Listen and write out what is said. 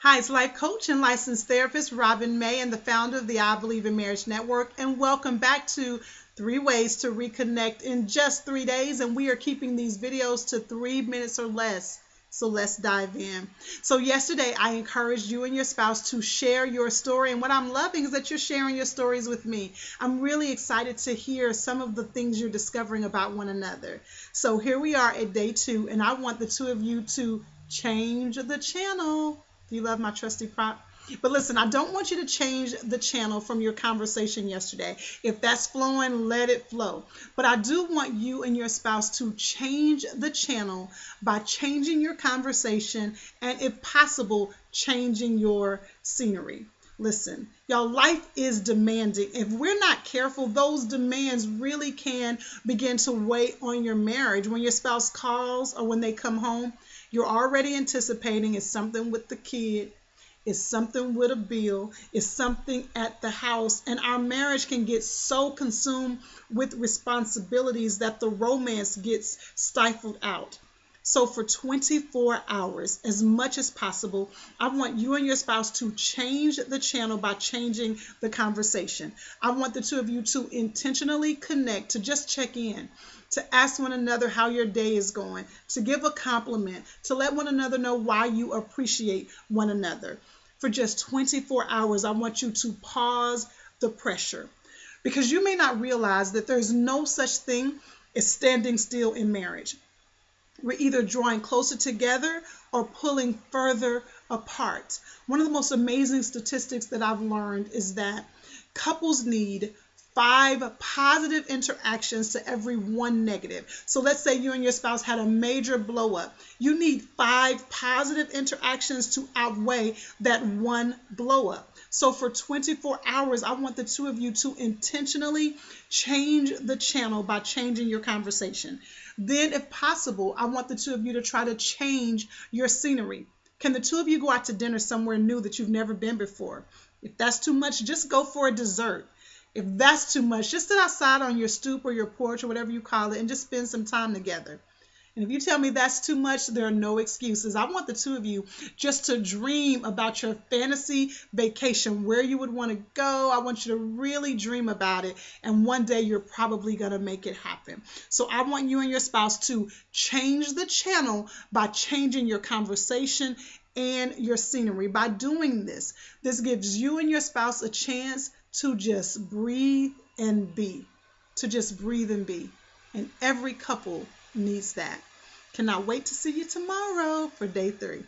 Hi, it's life coach and licensed therapist Robin May and the founder of the I Believe in Marriage Network. And welcome back to 3 Ways to Reconnect in just 3 days. And we are keeping these videos to 3 minutes or less. So let's dive in. So yesterday I encouraged you and your spouse to share your story. And what I'm loving is that you're sharing your stories with me. I'm really excited to hear some of the things you're discovering about one another. So here we are at day 2, and I want the two of you to change the channel. Do you love my trusty prop? But listen, I don't want you to change the channel from your conversation yesterday. If that's flowing, let it flow. But I do want you and your spouse to change the channel by changing your conversation and, if possible, changing your scenery. Listen, y'all, life is demanding. If we're not careful, those demands really can begin to weigh on your marriage. When your spouse calls or when they come home, you're already anticipating it's something with the kid, it's something with a bill, it's something at the house, and our marriage can get so consumed with responsibilities that the romance gets stifled out. So for 24 hours, as much as possible, I want you and your spouse to change the channel by changing the conversation. I want the two of you to intentionally connect, to just check in, to ask one another how your day is going, to give a compliment, to let one another know why you appreciate one another. For just 24 hours, I want you to pause the pressure, because you may not realize that there's no such thing as standing still in marriage. We're either drawing closer together or pulling further apart. One of the most amazing statistics that I've learned is that couples need 5 positive interactions to every 1 negative. So let's say you and your spouse had a major blow up. You need 5 positive interactions to outweigh that 1 blow up. So for 24 hours, I want the two of you to intentionally change the channel by changing your conversation. Then, if possible, I want the two of you to try to change your scenery. Can the two of you go out to dinner somewhere new that you've never been before? If that's too much, just go for a dessert. If that's too much, just sit outside on your stoop or your porch or whatever you call it and just spend some time together. And if you tell me that's too much, there are no excuses. I want the two of you just to dream about your fantasy vacation, where you would want to go. I want you to really dream about it. And one day you're probably going to make it happen. So I want you and your spouse to change the channel by changing your conversation and your scenery. By doing this, this gives you and your spouse a chance to just breathe and be. To just breathe and be. And every couple needs that. Cannot wait to see you tomorrow for day 3.